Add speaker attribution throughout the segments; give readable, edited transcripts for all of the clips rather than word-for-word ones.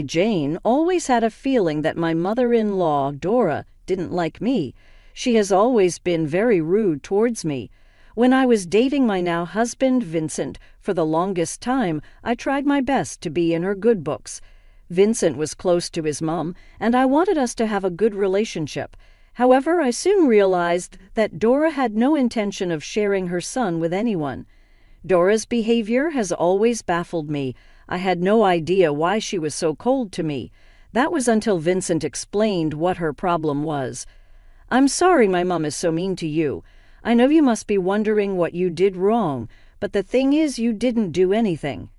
Speaker 1: Jane, always had a feeling that my mother-in-law, Dora, didn't like me. She has always been very rude towards me. When I was dating my now husband, Vincent, for the longest time, I tried my best to be in her good books. Vincent was close to his mom, and I wanted us to have a good relationship. However, I soon realized that Dora had no intention of sharing her son with anyone. Dora's behavior has always baffled me. I had no idea why she was so cold to me. That was until Vincent explained what her problem was. "I'm sorry my mom is so mean to you. I know you must be wondering what you did wrong, but the thing is you didn't do anything."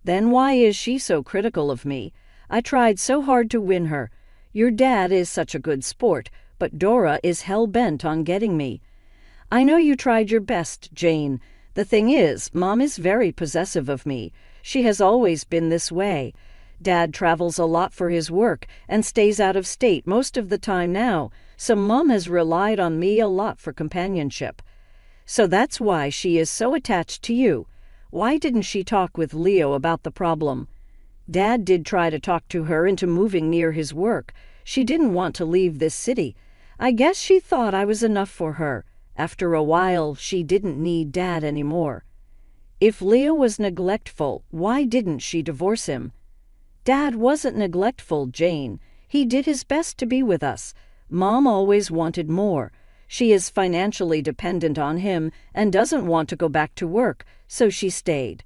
Speaker 1: "Then why is she so critical of me? I tried so hard to win her. Your dad is such a good sport, but Dora is hell-bent on getting me." "I know you tried your best, Jane. The thing is, Mom is very possessive of me. She has always been this way. Dad travels a lot for his work and stays out of state most of the time now, so Mom has relied on me a lot for companionship. So that's why she is so attached to you. Why didn't she talk with Leo about the problem?" "Dad did try to talk to her into moving near his work. She didn't want to leave this city. I guess she thought I was enough for her. After a while, she didn't need Dad anymore." "If Leo was neglectful, why didn't she divorce him?" "Dad wasn't neglectful, Jane. He did his best to be with us. Mom always wanted more. She is financially dependent on him and doesn't want to go back to work, so she stayed.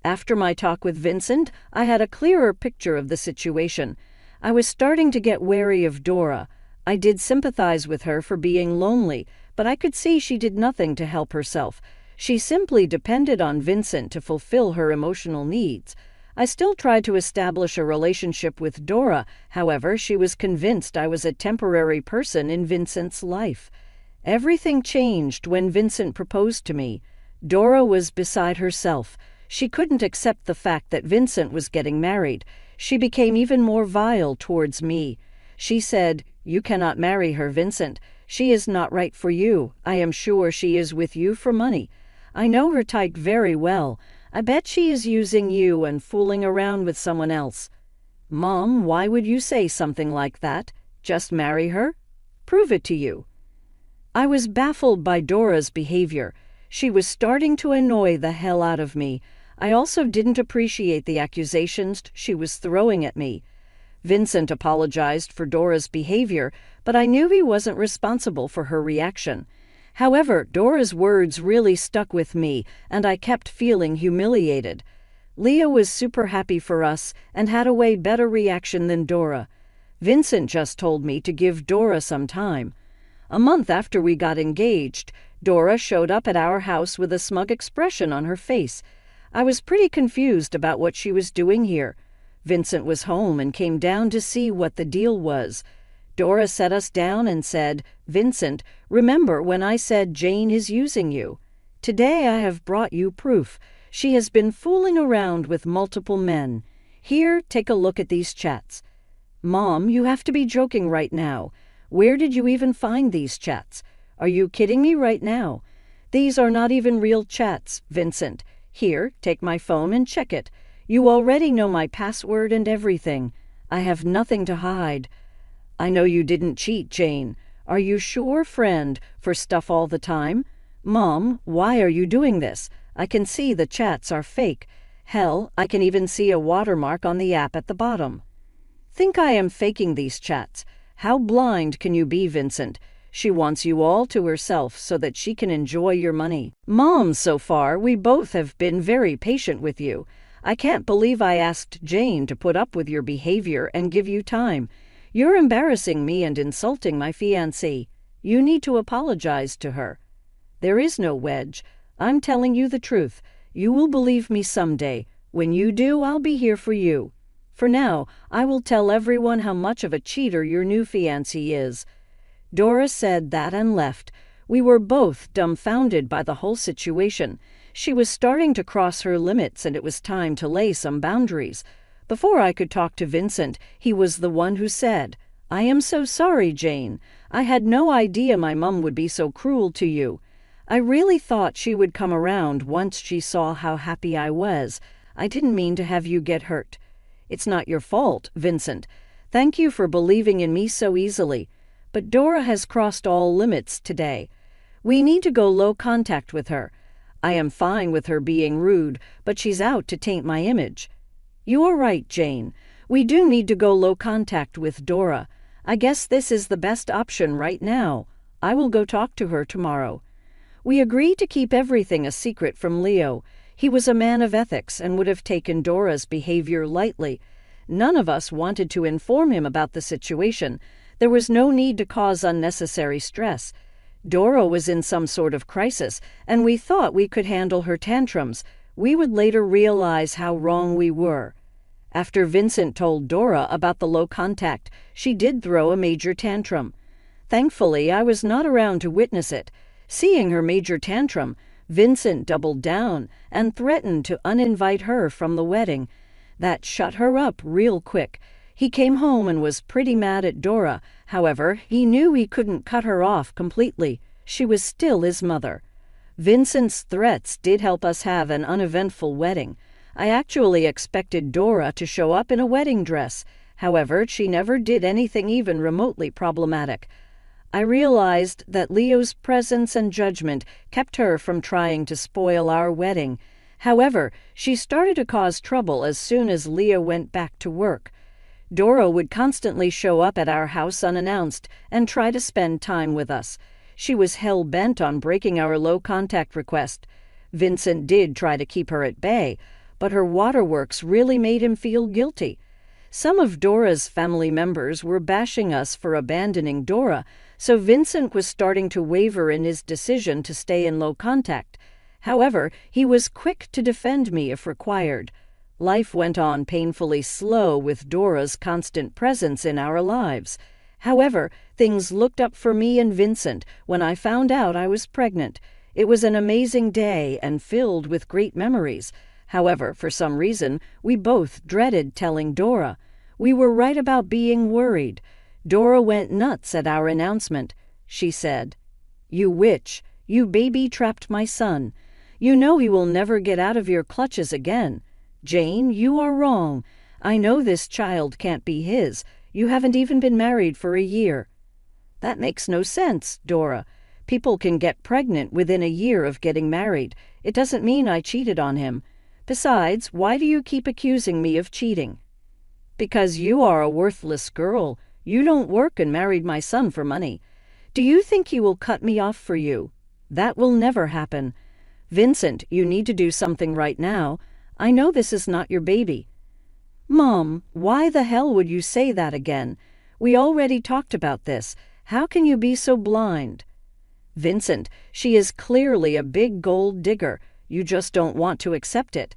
Speaker 1: After my talk with Vincent, I had a clearer picture of the situation. I was starting to get wary of Dora. I did sympathize with her for being lonely, but I could see she did nothing to help herself. She simply depended on Vincent to fulfill her emotional needs. I still tried to establish a relationship with Dora. However, she was convinced I was a temporary person in Vincent's life. Everything changed when Vincent proposed to me. Dora was beside herself. She couldn't accept the fact that Vincent was getting married. She became even more vile towards me. She said, "You cannot marry her, Vincent. She is not right for you. I am sure she is with you for money. I know her type very well. I bet she is using you and fooling around with someone else." "Mom, why would you say something like that? Just marry her? Prove it to you." I was baffled by Dora's behavior. She was starting to annoy the hell out of me. I also didn't appreciate the accusations she was throwing at me. Vincent apologized for Dora's behavior, but I knew he wasn't responsible for her reaction. However, Dora's words really stuck with me, and I kept feeling humiliated. Leo was super happy for us and had a way better reaction than Dora. Vincent just told me to give Dora some time. A month after we got engaged, Dora showed up at our house with a smug expression on her face. I was pretty confused about what she was doing here. Vincent was home and came down to see what the deal was. Dora sat us down and said, "Vincent, remember when I said Jane is using you? Today I have brought you proof. She has been fooling around with multiple men. Here, take a look at these chats." "Mom, you have to be joking right now. Where did you even find these chats? Are you kidding me right now? These are not even real chats, Vincent. Here, take my phone and check it. You already know my password and everything. I have nothing to hide." "I know you didn't cheat, Jane. Are you sure, friend, for stuff all the time? Mom, why are you doing this? I can see the chats are fake. Hell, I can even see a watermark on the app at the bottom." "Think I am faking these chats? How blind can you be, Vincent? She wants you all to herself so that she can enjoy your money." "Mom, so far, we both have been very patient with you. I can't believe I asked Jane to put up with your behavior and give you time. You're embarrassing me and insulting my fiancée. You need to apologize to her." "There is no wedge. I'm telling you the truth. You will believe me someday. When you do, I'll be here for you. For now, I will tell everyone how much of a cheater your new fiancé is." Dora said that and left. We were both dumbfounded by the whole situation. She was starting to cross her limits, and it was time to lay some boundaries. Before I could talk to Vincent, he was the one who said, "I am so sorry, Jane. I had no idea my mom would be so cruel to you. I really thought she would come around once she saw how happy I was. I didn't mean to have you get hurt. It's not your fault, Vincent. Thank you for believing in me so easily. But Dora has crossed all limits today. We need to go low contact with her. I am fine with her being rude, but she's out to taint my image. You are right, Jane. We do need to go low contact with Dora. I guess this is the best option right now. I will go talk to her tomorrow. We agreed to keep everything a secret from Leo. He was a man of ethics and would have taken Dora's behavior lightly. None of us wanted to inform him about the situation. There was no need to cause unnecessary stress. Dora was in some sort of crisis, and we thought we could handle her tantrums. We would later realize how wrong we were. After Vincent told Dora about the low contact, she did throw a major tantrum. Thankfully, I was not around to witness it. Seeing her major tantrum, Vincent doubled down and threatened to uninvite her from the wedding. That shut her up real quick. He came home and was pretty mad at Dora. However, he knew he couldn't cut her off completely. She was still his mother. Vincent's threats did help us have an uneventful wedding. I actually expected Dora to show up in a wedding dress. However, she never did anything even remotely problematic. I realized that Leo's presence and judgment kept her from trying to spoil our wedding. However, she started to cause trouble as soon as Leo went back to work. Dora would constantly show up at our house unannounced and try to spend time with us. She was hell-bent on breaking our low-contact request. Vincent did try to keep her at bay, but her waterworks really made him feel guilty. Some of Dora's family members were bashing us for abandoning Dora, so Vincent was starting to waver in his decision to stay in low contact. However, he was quick to defend me if required. Life went on painfully slow with Dora's constant presence in our lives. However, things looked up for me and Vincent when I found out I was pregnant. It was an amazing day and filled with great memories. However, for some reason, we both dreaded telling Dora. We were right about being worried. Dora went nuts at our announcement. She said, "You witch, you baby-trapped my son. You know he will never get out of your clutches again. Jane, you are wrong. I know this child can't be his. You haven't even been married for a year." "That makes no sense, Dora. People can get pregnant within a year of getting married. It doesn't mean I cheated on him. Besides, why do you keep accusing me of cheating?" "Because you are a worthless girl. You don't work and married my son for money. Do you think he will cut me off for you? That will never happen. Vincent, you need to do something right now. I know this is not your baby." "Mom, why the hell would you say that again? We already talked about this. How can you be so blind?" "Vincent, she is clearly a big gold digger. You just don't want to accept it."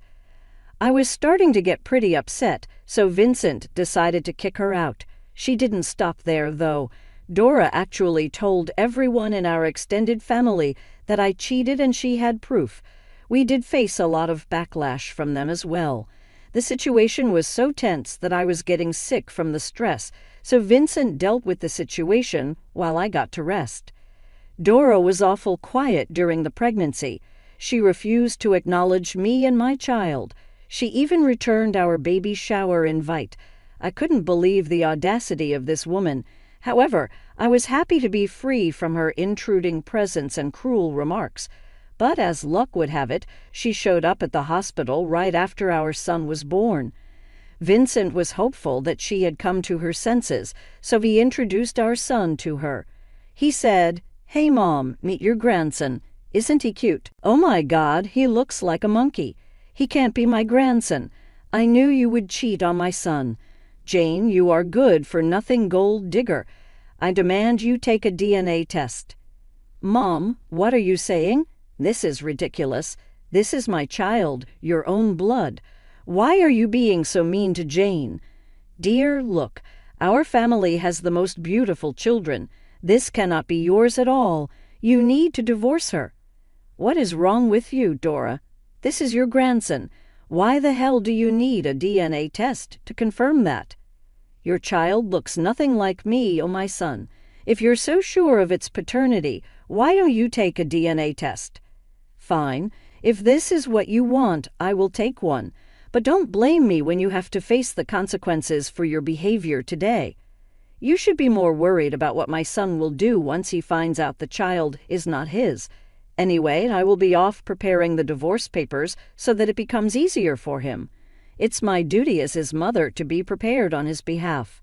Speaker 1: I was starting to get pretty upset, so Vincent decided to kick her out. She didn't stop there, though. Dora actually told everyone in our extended family that I cheated and she had proof. We did face a lot of backlash from them as well. The situation was so tense that I was getting sick from the stress, so Vincent dealt with the situation while I got to rest. Dora was awful quiet during the pregnancy. She refused to acknowledge me and my child. She even returned our baby shower invite. I couldn't believe the audacity of this woman. However, I was happy to be free from her intruding presence and cruel remarks. But as luck would have it, she showed up at the hospital right after our son was born. Vincent was hopeful that she had come to her senses, so he introduced our son to her. He said, "Hey, Mom, meet your grandson. Isn't he cute? Oh my God, he looks like a monkey. He can't be my grandson. I knew you would cheat on my son. Jane, you are good for nothing gold digger. I demand you take a DNA test." "Mom, what are you saying? This is ridiculous. This is my child, your own blood. Why are you being so mean to Jane?" "Dear, look, our family has the most beautiful children. This cannot be yours at all. You need to divorce her." "What is wrong with you, Dora? This is your grandson. Why the hell do you need a DNA test to confirm that?" "Your child looks nothing like me or my son. If you're so sure of its paternity, why don't you take a DNA test?" "Fine. If this is what you want, I will take one. but don't blame me when you have to face the consequences for your behavior today. You should be more worried about what my son will do once he finds out the child is not his. Anyway, I will be off preparing the divorce papers so that it becomes easier for him. It's my duty as his mother to be prepared on his behalf."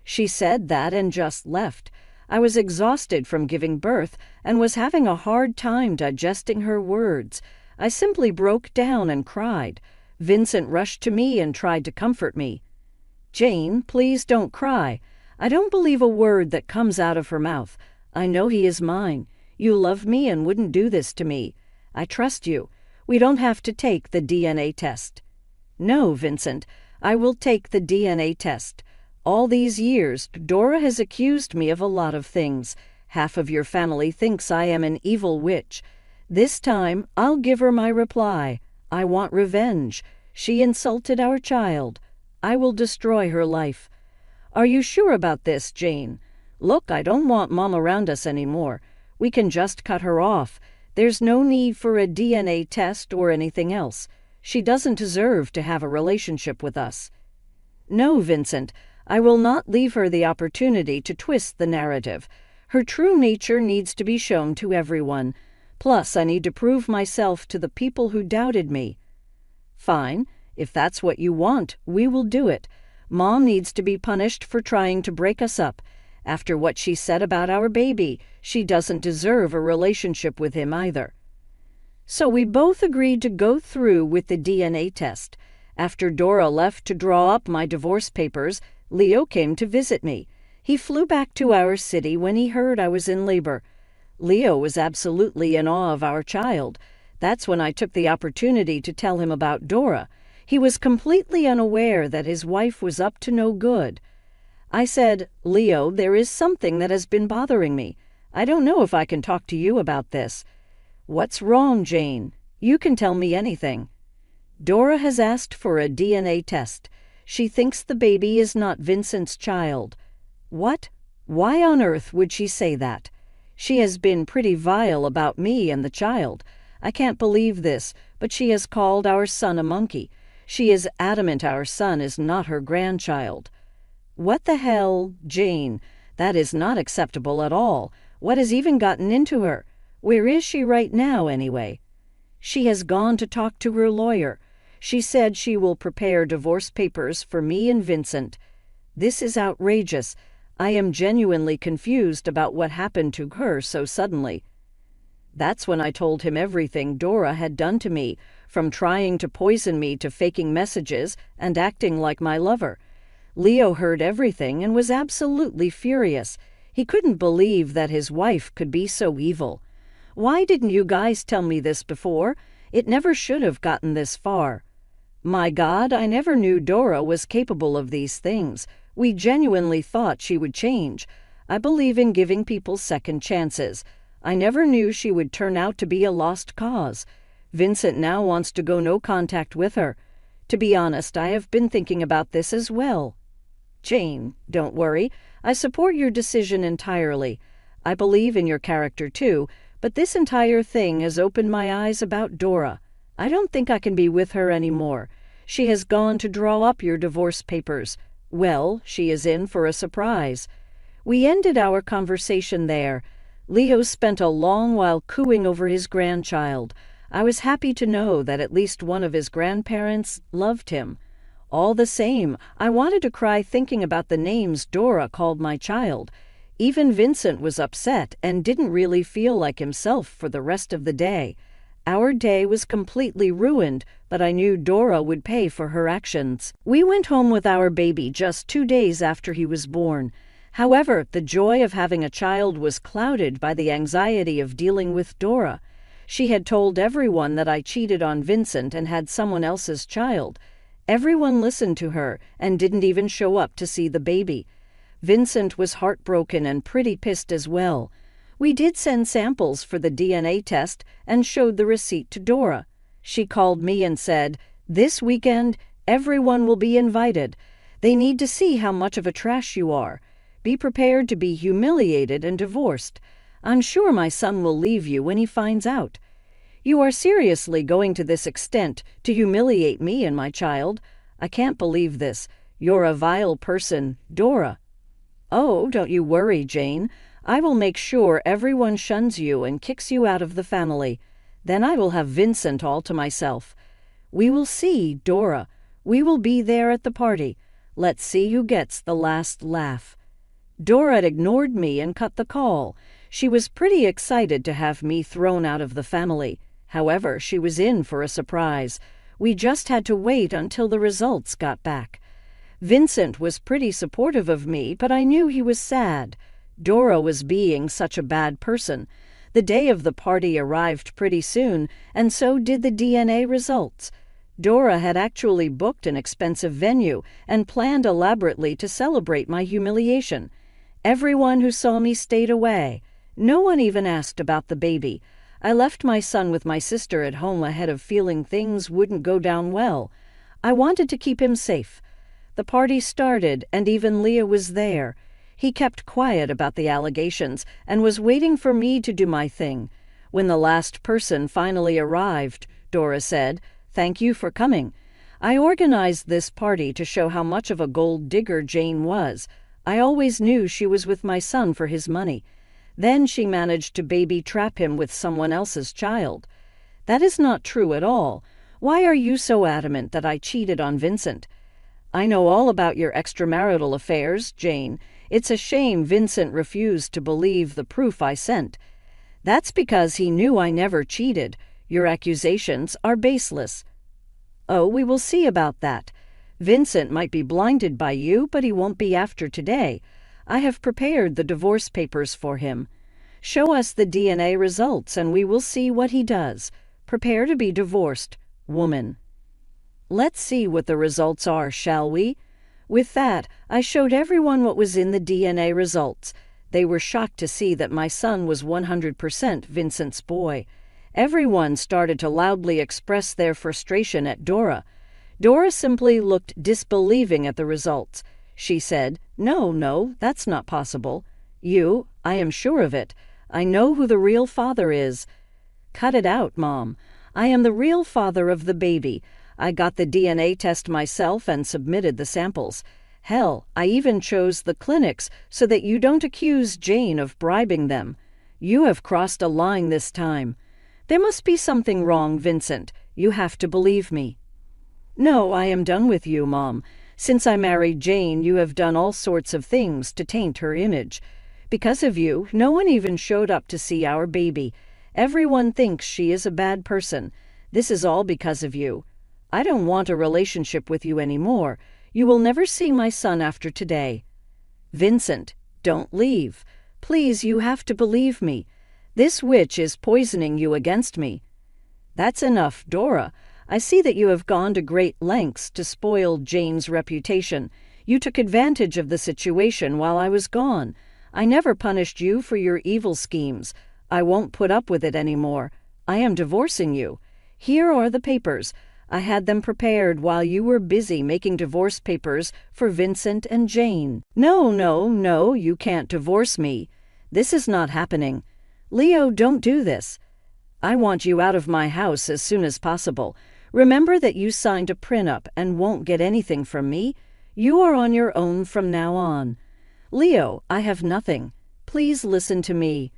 Speaker 1: She said that and just left. I was exhausted from giving birth and was having a hard time digesting her words. I simply broke down and cried. Vincent rushed to me and tried to comfort me. "Jane, please don't cry. I don't believe a word that comes out of her mouth. I know he is mine. You love me and wouldn't do this to me. I trust you. We don't have to take the DNA test." "No, Vincent, I will take the DNA test. All these years, Dora has accused me of a lot of things. Half of your family thinks I am an evil witch. This time, I'll give her my reply. I want revenge. She insulted our child. I will destroy her life." "Are you sure about this, Jane? Look, I don't want Mom around us anymore. We can just cut her off. There's no need for a DNA test or anything else. She doesn't deserve to have a relationship with us." "No, Vincent, I will not leave her the opportunity to twist the narrative. Her true nature needs to be shown to everyone. Plus, I need to prove myself to the people who doubted me." "Fine. If that's what you want, we will do it. Mom needs to be punished for trying to break us up. After what she said about our baby, she doesn't deserve a relationship with him either." So we both agreed to go through with the DNA test. After Dora left to draw up my divorce papers, Leo came to visit me. He flew back to our city when he heard I was in labor. Leo was absolutely in awe of our child. That's when I took the opportunity to tell him about Dora. He was completely unaware that his wife was up to no good. I said, "Leo, there is something that has been bothering me. I don't know if I can talk to you about this." "What's wrong, Jane? You can tell me anything." "Dora has asked for a DNA test. She thinks the baby is not Vincent's child." "What? Why on earth would she say that? She has been pretty vile about me and the child. I can't believe this, but she has called our son a monkey. She is adamant our son is not her grandchild." "What the hell, Jane? That is not acceptable at all. What has even gotten into her? Where is she right now, anyway?" "She has gone to talk to her lawyer. She said she will prepare divorce papers for me and Vincent." "This is outrageous. I am genuinely confused about what happened to her so suddenly." That's when I told him everything Dora had done to me, from trying to poison me to faking messages and acting like my lover. Leo heard everything and was absolutely furious. He couldn't believe that his wife could be so evil. "Why didn't you guys tell me this before? It never should have gotten this far." "My God, I never knew Dora was capable of these things. We genuinely thought she would change. I believe in giving people second chances. I never knew she would turn out to be a lost cause. Vincent now wants to go no contact with her. To be honest, I have been thinking about this as well." "Jane, don't worry. I support your decision entirely. I believe in your character too, but this entire thing has opened my eyes about Dora. I don't think I can be with her anymore. She has gone to draw up your divorce papers. Well, she is in for a surprise." We ended our conversation there. Leo spent a long while cooing over his grandchild. I was happy to know that at least one of his grandparents loved him. All the same, I wanted to cry thinking about the names Dora called my child. Even Vincent was upset and didn't really feel like himself for the rest of the day. Our day was completely ruined, but I knew Dora would pay for her actions. We went home with our baby just 2 days after he was born. However, the joy of having a child was clouded by the anxiety of dealing with Dora. She had told everyone that I cheated on Vincent and had someone else's child. Everyone listened to her and didn't even show up to see the baby. Vincent was heartbroken and pretty pissed as well. We did send samples for the DNA test and showed the receipt to Dora. She called me and said, "This weekend, everyone will be invited. They need to see how much of a trash you are. Be prepared to be humiliated and divorced. I'm sure my son will leave you when he finds out. You are seriously going to this extent to humiliate me and my child? I can't believe this. You're a vile person, Dora." "Oh, don't you worry, Jane. I will make sure everyone shuns you and kicks you out of the family. Then I will have Vincent all to myself." "We will see, Dora. We will be there at the party. Let's see who gets the last laugh." Dora ignored me and cut the call. She was pretty excited to have me thrown out of the family. However, she was in for a surprise. We just had to wait until the results got back. Vincent was pretty supportive of me, but I knew he was sad. Dora was being such a bad person. The day of the party arrived pretty soon, and so did the DNA results. Dora had actually booked an expensive venue and planned elaborately to celebrate my humiliation. Everyone who saw me stayed away. No one even asked about the baby. I left my son with my sister at home ahead of feeling things wouldn't go down well. I wanted to keep him safe. The party started, and even Leah was there. He kept quiet about the allegations and was waiting for me to do my thing. When the last person finally arrived, Dora said, "Thank you for coming. I organized this party to show how much of a gold digger Jane was. I always knew she was with my son for his money. Then she managed to baby trap him with someone else's child." "That is not true at all. Why are you so adamant that I cheated on Vincent?" "I know all about your extramarital affairs, Jane. It's a shame Vincent refused to believe the proof I sent." "That's because he knew I never cheated. Your accusations are baseless." "Oh, we will see about that. Vincent might be blinded by you, but he won't be after today. I have prepared the divorce papers for him. Show us the DNA results and we will see what he does. Prepare to be divorced, woman." "Let's see what the results are, shall we?" With that, I showed everyone what was in the DNA results. They were shocked to see that my son was 100% Vincent's boy. Everyone started to loudly express their frustration at Dora. Dora simply looked disbelieving at the results. She said, No, that's not possible." I am sure of it. I know who the real father is." "Cut it out, Mom. I am the real father of the baby. I got the DNA test myself and submitted the samples. Hell, I even chose the clinics so that you don't accuse Jane of bribing them. You have crossed a line this time. There must be something wrong, Vincent. You have to believe me." "No, I am done with you, Mom. Since I married Jane, you have done all sorts of things to taint her image. Because of you, no one even showed up to see our baby. Everyone thinks she is a bad person. This is all because of you. I don't want a relationship with you anymore. You will never see my son after today." "Vincent, don't leave. Please, you have to believe me. This witch is poisoning you against me." "That's enough, Dora. I see that you have gone to great lengths to spoil Jane's reputation. You took advantage of the situation while I was gone. I never punished you for your evil schemes. I won't put up with it anymore. I am divorcing you. Here are the papers. I had them prepared while you were busy making divorce papers for Vincent and Jane." No, you can't divorce me. This is not happening. Leo, don't do this. I want you out of my house as soon as possible. Remember that you signed a prenup and won't get anything from me. You are on your own from now on. Leo, I have nothing. Please listen to me.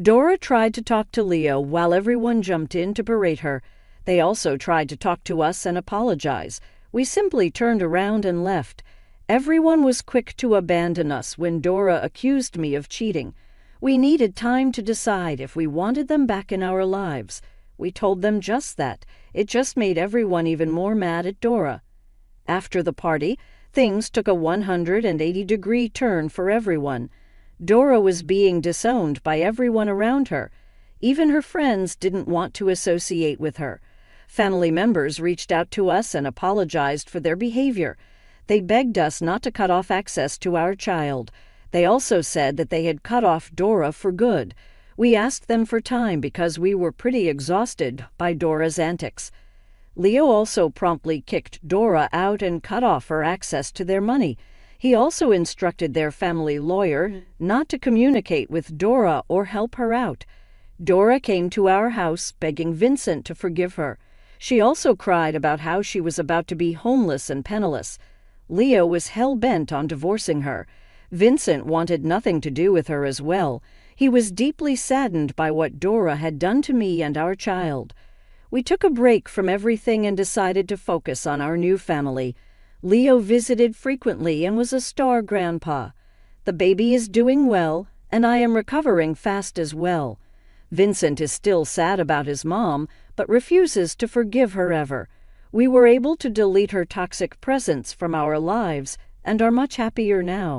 Speaker 1: Dora tried to talk to Leo while everyone jumped in to berate her. They also tried to talk to us and apologize. We simply turned around and left. Everyone was quick to abandon us when Dora accused me of cheating. We needed time to decide if we wanted them back in our lives. We told them just that. It just made everyone even more mad at Dora. After the party, things took a 180-degree turn for everyone. Dora was being disowned by everyone around her. Even her friends didn't want to associate with her. Family members reached out to us and apologized for their behavior. They begged us not to cut off access to our child. They also said that they had cut off Dora for good. We asked them for time because we were pretty exhausted by Dora's antics. Leo also promptly kicked Dora out and cut off her access to their money. He also instructed their family lawyer not to communicate with Dora or help her out. Dora came to our house begging Vincent to forgive her. She also cried about how she was about to be homeless and penniless. Leo was hell-bent on divorcing her. Vincent wanted nothing to do with her as well. He was deeply saddened by what Dora had done to me and our child. We took a break from everything and decided to focus on our new family. Leo visited frequently and was a star grandpa. The baby is doing well, and I am recovering fast as well. Vincent is still sad about his mom, but refuses to forgive her ever. We were able to delete her toxic presence from our lives and are much happier now.